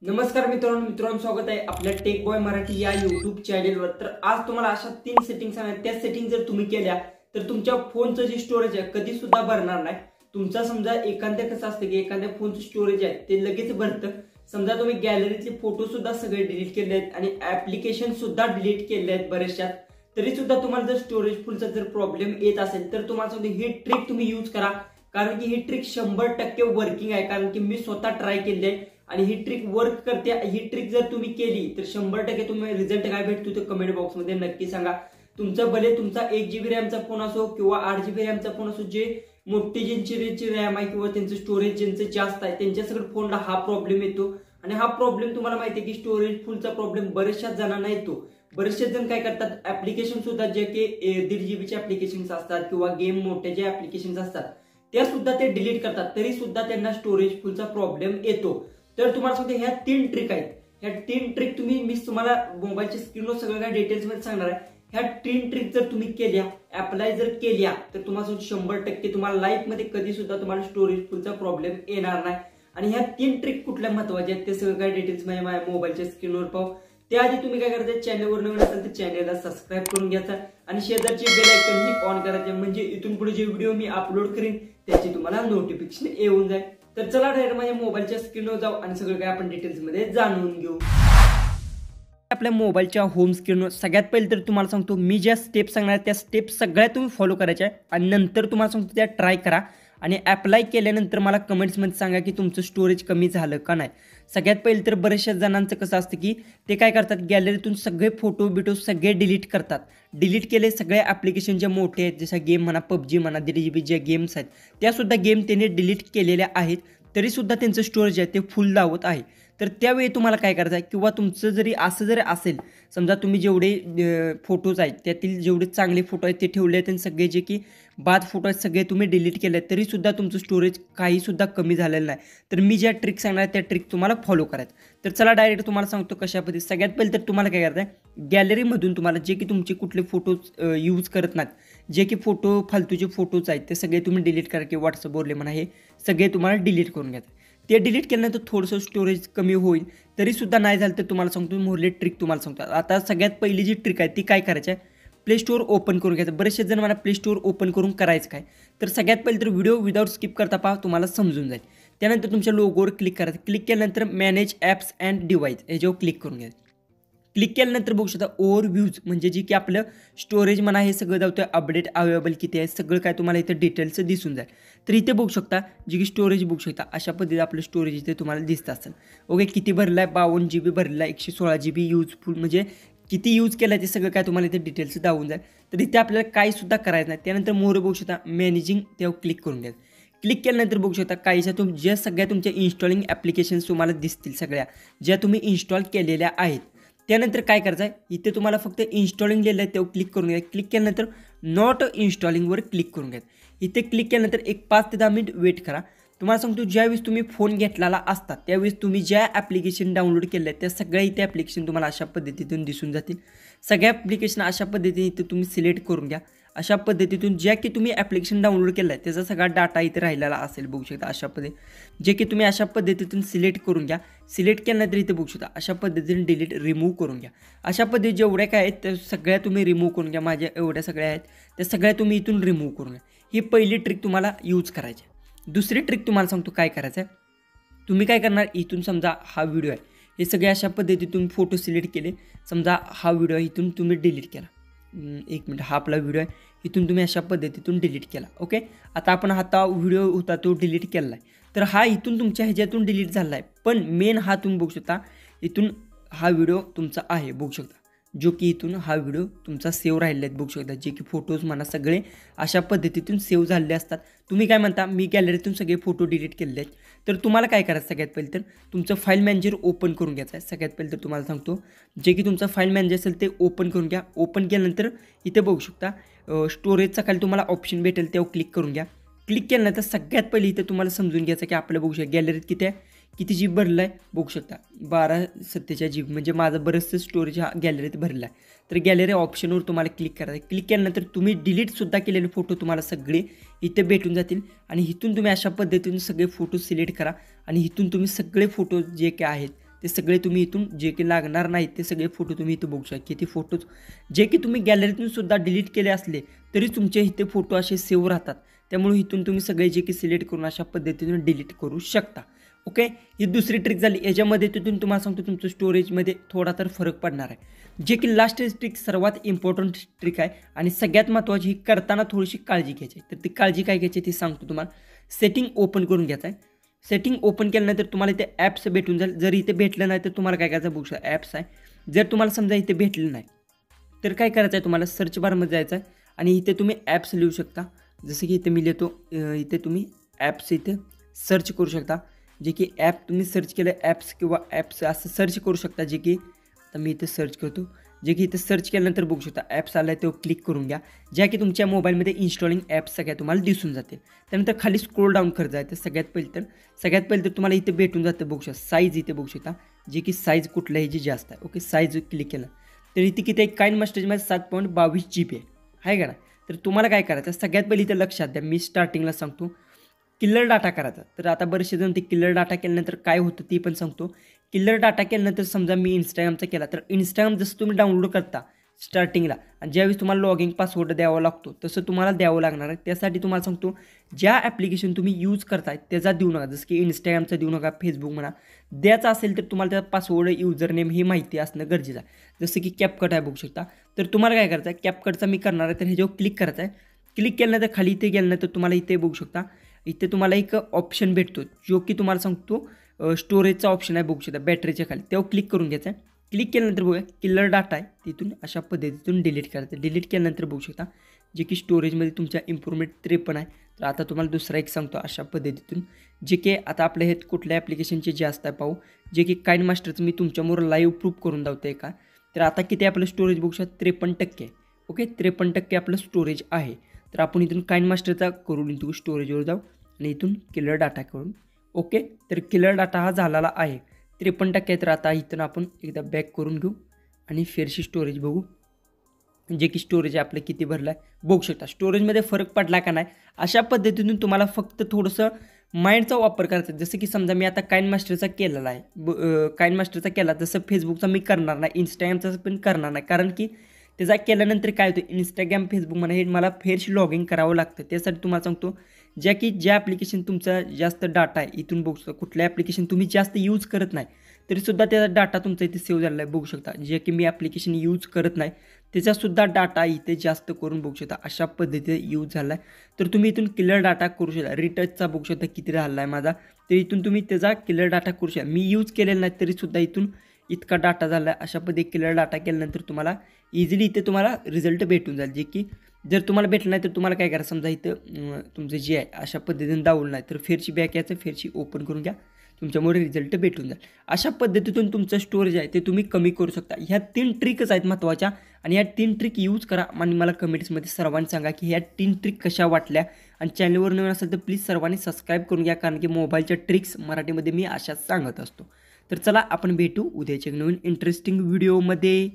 नमस्कार मित्रांनो स्वागत आहे आपल्या टेक बॉय मराठी या YouTube चॅनलवर। तर आज तुम्हाला अशा 3 सेटिंग्स सांगणार। त्या सेटिंग जर तुम्ही केल्या तर तुमच्या फोनचं जे स्टोरेज आहे कधी सुद्धा भरणार नाही। तुमचा समजा एखाद्या कसं असतं की एखाद्या फोनचं स्टोरेज आहे ते लगेच भरतं। समजा तुम्ही गॅलरीतले फोटो सुद्धा सगळे डिलीट केले आहेत आणि ऍप्लिकेशन सुद्धा डिलीट केले आहेत बरेचशा, तरी सुद्धा तुम्हाला जर स्टोरेज फुलचा जर प्रॉब्लेम येत असेल तर तुम्हाला सांगतो ही ट्रिक तुम्ही यूज करा, कारण की ही ट्रिक 100% वर्किंग आहे। कारण की मी स्वतः ट्राय केली आहे आणि ही ट्रिक वर्क करते। ही ट्रिक जर तुम्ही केली तर 100% तुम्हाला रिझल्ट काय भेटतो ते कमेंट बॉक्स मध्ये नक्की सांगा। तुमचा 1 GB रॅमचा फोन असो किंवा 8 GB रॅमचा फोन असो, जे मोठी ज्यांची रॅम आहे किंवा त्यांचं स्टोरेज ज्यांचं जास्त आहे त्यांच्या सगळ्या फोनला हा प्रॉब्लेम येतो। आणि हा प्रॉब्लेम तुम्हाला माहिती आहे की स्टोरेज फुलचा प्रॉब्लेम बरेचशा जणांना येतो। बरेचसे जण काय करतात, ऍप्लिकेशन सुद्धा जे की 1.5 GB चे ऍप्लिकेशन्स असतात किंवा गेम मोठे जे ऍप्लिकेशन्स असतात त्या सुद्धा ते डिलीट करतात, तरी सुद्धा त्यांना स्टोरेज फुलचा प्रॉब्लेम येतो। तर तुम्हाला सांगते ह्या 3 ट्रिक आहेत। ह्या 3 ट्रिक मी तुम्हाला मोबाईलच्या स्क्रीनवर सगळं काय डिटेल्स मध्ये सांगणार आहे। ह्या 3 ट्रिक जर तुम्ही केल्या, अप्लाय जर केल्या, तर तुम्हाला 100% तुम्हाला लाईफ मध्ये कधी सुद्धा तुम्हाला स्टोरेज फुलचा प्रॉब्लेम येणार नाही। आणि ह्या 3 ट्रिक कुठल्या महत्वाच्या आहेत ते सगळं काय डिटेल्स मध्ये माझ्या मोबाईलच्या स्क्रीनवर पाहू। त्याआधी तुम्ही काय करायचं, चॅनलवर नवीन असेल तर चॅनलला सबस्क्राईब करून घ्यायचा आणि शेजारची बेल आयकॉन ही ऑन करायचे, म्हणजे इथून पुढे जे व्हिडिओ मी अपलोड करीन त्याची तुम्हाला नोटिफिकेशन येऊन जाईल। तर चला डायरेक्ट माझ्या मोबाईलच्या स्क्रीनवर जाऊ आणि सगळं काय आपण डिटेल्स मध्ये जाणून घेऊ। आपल्या मोबाईलच्या होम स्क्रीनवर सगळ्यात पहिले तर तुम्हाला सांगतो मी ज्या स्टेप सांगणार त्या स्टेप सगळ्या तुम्ही फॉलो करायच्या आणि नंतर तुम्हाला सांगतो त्या ट्राय करा आणि अप्लाय केल्यानंतर मला कमेंट्समध्ये सांगा की तुमचं स्टोरेज कमी झालं का नाही। सगळ्यात पहिले तर बऱ्याचशा जणांचं कसं असतं की ते काय करतात, गॅलरीतून सगळे फोटो बिटो सगळे डिलीट करतात। डिलीट केले सगळे ॲप्लिकेशन जे मोठे आहेत, जसं गेम म्हणा, PUBG म्हणा, 1.5 GB जे गेम्स आहेत त्यासुद्धा गेम त्यांनी डिलीट केलेल्या आहेत, तरीसुद्धा त्यांचं स्टोरेज आहे ते फुल दावत आहे। तर त्यावेळी तुम्हाला काय करायचं आहे, किंवा तुमचं जरी असं जरी असेल, समजा तुम्ही जेवढे फोटोज आहेत त्यातील जेवढे चांगले फोटो आहेत ते ठेवले आहेत आणि सगळे जे की बाद फोटो आहेत सगळे तुम्ही डिलीट केले आहेत, तरीसुद्धा तुमचं स्टोरेज काहीसुद्धा कमी झालेलं नाही। तर मी ज्या ट्रिक सांगणार त्या ट्रिक तुम्हाला फॉलो करायचं। तर चला डायरेक्ट तुम्हाला सांगतो कशा पद्धतीने। सगळ्यात पहिले तर तुम्हाला काय करायचं आहे, गॅलरीमधून तुम्हाला जे की तुमचे कुठले फोटोज यूज करत नाहीत, जे की फालतूचे फोटोज आहेत ते सगळे तुम्ही डिलीट करा, की व्हॉट्सअपवरले म्हणा हे सगळे तुम्हाला डिलीट करून घ्यायचं। ते डिलीट केल्यानंतर थोडंसं स्टोरेज कमी होईल, तरीसुद्धा नाही झालं तर तुम्हाला सांगतो मोरले ट्रिक तुम्हाला सांगतो। आता सगळ्यात पहिली जी ट्रिक आहे ती काय करायची आहे, प्ले स्टोअर ओपन करून घ्यायचं। बरेचसे जण मला प्ले स्टोअर ओपन करून करायचं काय, तर सगळ्यात पहिले तर व्हिडिओ विदाऊट स्किप करता पहा, तुम्हाला समजून जाईल। त्यानंतर तुमच्या लोगोवर क्लिक करायचं। क्लिक केल्यानंतर मॅनेज ॲप्स अँड डिव्हाइस याच्यावर क्लिक करून घ्यायचं। क्लिक केल्यानंतर बघू शकता ओव्हरव्ह्यूज, म्हणजे जे की आपलं स्टोरेज म्हणा हे सगळं जातं, अपडेट अवेलेबल किती आहे सगळं काय तुम्हाला इथे डिटेल्स दिसून जाईल। तर इथे बघू शकता जे की स्टोरेज बघू शकता, अशा पद्धतीने आपलं स्टोरेज इथे तुम्हाला दिसत असेल। ओके, किती भरलं आहे, 52 GB भरलं आहे, 116 GB यूजफुल, म्हणजे किती यूज केलं आहे ते सगळं काय तुम्हाला इथे डिटेल्स दावून जाईल। तर इथे आपल्याला काही सुद्धा करायचं नाही। त्यानंतर मोर बघू शकता मॅनेजिंग, त्यावर क्लिक करून घ्या। क्लिक केल्यानंतर बघू शकता काहीशा ज्या सगळ्या तुमच्या इन्स्टॉलिंग ॲप्लिकेशन्स तुम्हाला दिसतील, सगळ्या ज्या तुम्ही इन्स्टॉल केलेल्या आहेत। त्यानंतर काय करायचं आहे, इथे तुम्हाला फक्त इन्स्टॉलिंग लिहिलं आहे तेव्हा क्लिक करून घ्या। क्लिक केल्यानंतर नॉट इन्स्टॉलिंगवर क्लिक करून घ्या। इथे क्लिक केल्यानंतर एक 5 ते 10 मिनिट वेट करा। तुम्हाला सांगतो ज्यावेळेस तुम्ही फोन घेतलेला असतात त्यावेळेस तुम्ही ज्या ॲप्लिकेशन डाउनलोड केल्या आहेत त्या सगळ्या इथे ॲप्लिकेशन तुम्हाला अशा पद्धतीतून दिसून जातील। सगळ्या ॲप्लिकेशन अशा पद्धतीने इथे तुम्ही सिलेक्ट करून घ्या। अशा पद्धतीतून ज्या की तुम्ही ॲप्लिकेशन डाउनलोड केलं आहे त्याचा सगळा डाटा इथे राहिलेला असेल, बघू शकता अशा पद्धतीने जे की तुम्ही अशा पद्धतीतून सिलेक्ट करून घ्या। सिलेक्ट केल्यानंतर इथे बघू शकता अशा पद्धतीने डिलीट रिमूव्ह करून घ्या। अशा पद्धती जेवढ्या काय आहेत त्या सगळ्या तुम्ही रिमूव्ह करून घ्या। माझ्या एवढ्या सगळ्या आहेत त्या सगळ्या तुम्ही इथून रिमूव्ह करून घ्या। ही पहिली ट्रिक तुम्हाला यूज करायची आहे। दुसरी ट्रिक तुम्हाला सांगतो काय करायचं आहे, तुम्ही काय करणार, इथून समजा हा व्हिडिओ आहे, हे सगळे अशा पद्धतीतून फोटो सिलेक्ट केले, समजा हा व्हिडिओ इथून तुम्ही डिलीट केला, 1 मिनिट, हा आपला व्हिडिओ आहे, इथून तुम्ही अशा पद्धतीतून डिलीट केला। ओके, आता आपण हा व्हिडिओ होता तो डिलीट केला आहे, तर हा इथून तुमच्या ह्याच्यातून डिलीट झाला आहे, पण मेन हा तुम्ही बघू शकता इथून हा व्हिडिओ तुमचा आहे, बघू शकता जो की इथून हा व्हिडिओ तुमचा सेव्ह राहिलेला आहे, बघू शकता जे की फोटोज म्हणा सगळे अशा पद्धतीतून सेव्ह झालेले असतात। तुम्ही काय म्हणता, मी गॅलरीतून सगळे फोटो डिलीट केलेले आहेत, तर तुम्हाला काय करायचं, सगळ्यात पहिले तर तुमचं फाईल मॅनेजर ओपन करून घ्यायचं आहे। सगळ्यात पहिले तर तुम्हाला सांगतो जे की तुमचं फाईल मॅनेजर असेल ते ओपन करून घ्या। ओपन केल्यानंतर इथे बघू शकता स्टोरेजचा खाली तुम्हाला ऑप्शन भेटेल तेव्हा क्लिक करून घ्या। क्लिक केल्यानंतर सगळ्यात पहिले इथे तुम्हाला समजून घ्यायचं की आपलं बघू शकता गॅलरीत किती आहे, किती GB भरलं आहे, बघू शकता 1247 GB, म्हणजे माझं बरंचसं स्टोरेज हा गॅलरीत भरला आहे। तर गॅलरी ऑप्शनवर तुम्हाला क्लिक करायचं। क्लिक केल्यानंतर तुम्ही डिलीटसुद्धा केलेले फोटो तुम्हाला सगळे इथे भेटून जातील आणि इथून तुम्ही अशा पद्धतीने सगळे फोटो सिलेक्ट करा आणि इथून तुम्ही सगळे फोटो जे काय आहेत ते सगळे तुम्ही इथून जे की लागणार नाहीत ते सगळे फोटो तुम्ही इथं बघू शकता. किती फोटोज जे की तुम्ही गॅलरीतून सुद्धा डिलीट केले असले तरी तुमचे इथे फोटो असे सेव्ह राहतात. त्यामुळे इथून तुम्ही सगळे जे की सिलेक्ट करून अशा पद्धतीने डिलीट करू शकता. ओके, ही दुसरी ट्रिक झाली. याच्यामध्ये तिथून तुम्हाला सांगतो तुमचं स्टोरेजमध्ये थोडा तर फरक पडणार आहे. जे की लास्ट ट्रिक सर्वात इम्पॉर्टंट ट्रिक आहे आणि सगळ्यात महत्त्वाची ही करताना थोडीशी काळजी घ्यायची. तर ती काळजी काय घ्यायची ते सांगतो तुम्हाला. सेटिंग ओपन करून घ्यायचं आहे. सेटिंग ओपन केल्यानंतर तुम्हाला इथे ॲप्स भेटून जाईल. जर इथे भेटलं नाही तर तुम्हाला काय करायचं बघू शकता. ॲप्स आहे. जर तुम्हाला समजा इथे भेटलं नाही तर काय करायचं आहे तुम्हाला सर्च बारमध्ये जायचं आहे आणि इथे तुम्ही ॲप्स लिहू शकता. जसं की इथे मी लिहितो इथे तुम्ही ॲप्स इथे सर्च करू शकता. जे की ॲप तुम्ही सर्च केलं ॲप्स किंवा ॲप्स असं सर्च करू शकता. जे की आता मी इथे सर्च करतो. जे की इथे सर्च केल्यानंतर बघू शकता ॲप्स आला आहे तो क्लिक करून घ्या. ज्या की तुमच्या मोबाईलमध्ये इन्स्टॉलिंग ॲप्स सगळ्या तुम्हाला दिसून जाते. त्यानंतर खाली स्क्रोल डाऊन करत जायचं. सगळ्यात पहिलं तर तुम्हाला इथे भेटून जातं बघू शकता साईज इथे बघू शकता. जे की साईज कुठल्याही जी जास्त आहे. ओके, साईज क्लिक केलं तर इथे किती आहे काइन मास्टरमध्ये 7.22 GB आहे का ना. तर तुम्हाला काय करायचं सगळ्यात पहिले इथे लक्षात द्या. मी स्टार्टिंगला सांगतो किलर डाटा करायचा. तर आता बरेचसे जण ते किलर डाटा केल्यानंतर काय होतं ते पण सांगतो. किलर डाटा केल्यानंतर समजा मी इंस्टाग्रामचा केला तर इंस्टाग्राम जसं तुम्ही डाउनलोड करता स्टार्टिंगला आणि ज्यावेळेस तुम्हाला लॉगिंग पासवर्ड द्यावा लागतो तसं तुम्हाला द्यावं लागणार आहे. त्यासाठी तुम्हाला सांगतो ज्या ॲप्लिकेशन तुम्ही यूज करताय त्याचा देऊ नका. जसं की इंस्टाग्रामचा देऊ नका, फेसबुक म्हणा. द्यायचा असेल तर तुम्हाला त्याचा पासवर्ड युजर नेम ही माहिती असणं गरजेचं आहे. जसं की कॅपकट आहे बघू शकता. तर तुम्हाला काय करायचं आहे कॅपकटचा मी करणार आहे तर ह्याच्यावर क्लिक करायचं आहे. क्लिक केल्यानंतर खाली इथे गेल्यानंतर तुम्हाला इथे बघू शकता इथे तुम्हाला एक ऑप्शन भेटतो जो की तुम्हाला सांगतो स्टोरेजचा ऑप्शन आहे बघू शकता बॅटरीच्या खाली. तेव्हा क्लिक करून घ्यायचं आहे. क्लिक केल्यानंतर बघूया किलर डाटा आहे तिथून अशा पद्धतीतून डिलीट करायचं. डिलीट केल्यानंतर बघू शकता जे की स्टोरेजमध्ये तुमच्या इम्प्रूव्हमेंट 53 आहे. तर आता तुम्हाला दुसरा एक सांगतो अशा पद्धतीतून जे की आता आपल्या हे कुठल्या ॲप्लिकेशनचे जास्त आहे पाहू. जे की काइन मास्टरचं मी तुमच्यामुळे लाईव्ह प्रूफ करून दावतो आहे का. तर आता किती आपलं स्टोरेज बघू शकता 53% आहे. ओके, 53% आपलं स्टोरेज आहे. तर आपण इथून काइन मास्टरचा करून इथून स्टोरेजवर जाऊ आणि इथून किलर डाटा करून. ओके, तर किलर डाटा हा झालेला आहे 53%. तर आता इथून आपण एकदा बॅक करून घेऊ आणि फेरशी स्टोरेज बघू. जे की स्टोरेज आपलं किती भरलं आहे बघू शकता. स्टोरेजमध्ये फरक पडला का नाही अशा पद्धतीतून तुम्हाला फक्त थोडंसं माइंडचा वापर करायचा. जसं की समजा मी आता काइन मास्टरचा केलेला आहे काइन मास्टरचा केला तसं फेसबुकचा मी करणार नाही, इंस्टाग्रामचा पण करणार नाही. कारण की त्याचा केल्यानंतर काय होतं इंस्टाग्राम फेसबुक म्हणा हे मला फेरशी लॉग इन करावं लागतं. त्यासाठी तुम्हाला सांगतो ज्या ॲप्लिकेशन तुमचा जास्त डाटा आहे इथून बघू शकता. कुठल्या ॲप्लिकेशन तुम्ही जास्त यूज करत नाही तरीसुद्धा त्याचा डाटा तुमचा इथे सेव्ह झालेला आहे बघू शकता. जे की मी ॲप्लिकेशन यूज करत नाही त्याचासुद्धा डाटा इथे जास्त करून बघू शकता अशा पद्धतीने यूज झाला आहे. तर तुम्ही इथून किलर डाटा करू शकता. रिटचचा बघू शकता किती राहिला आहे माझा. तर इथून तुम्ही त्याचा किलर डाटा करू शकता. मी यूज केलेला नाही तरीसुद्धा इथून इतका डाटा झाला आहे. अशा पद्धतीने किलर डाटा केल्यानंतर तुम्हाला इझिली इथे तुम्हाला रिझल्ट भेटून जाईल. जे की जर तुम्हाला भेटलं नाही तर तुम्हाला काय करा समजा इथं तुमचं जे आहे अशा पद्धतीने दावलं नाही तर फेरची बॅक यायचं फेरची ओपन करून घ्या. तुमच्यामुळे रिझल्ट भेटून जाईल. अशा पद्धतीतून तुमचं स्टोरेज आहे ते तुम्ही कमी करू शकता. ह्या 3 ट्रिकच आहेत महत्त्वाच्या आणि ह्या 3 ट्रिक यूज करा आणि मला कमेंट्समध्ये सर्वांनी सांगा की ह्या 3 ट्रिक कशा वाटल्या. आणि चॅनलवर नवीन असेल तर प्लीज सर्वांनी सबस्क्राईब करून घ्या कारण की मोबाईलच्या ट्रिक्स मराठीमध्ये मी अशाच सांगत असतो. तर चला आपण भेटू उद्याच्या नवीन इंटरेस्टिंग व्हिडिओमध्ये.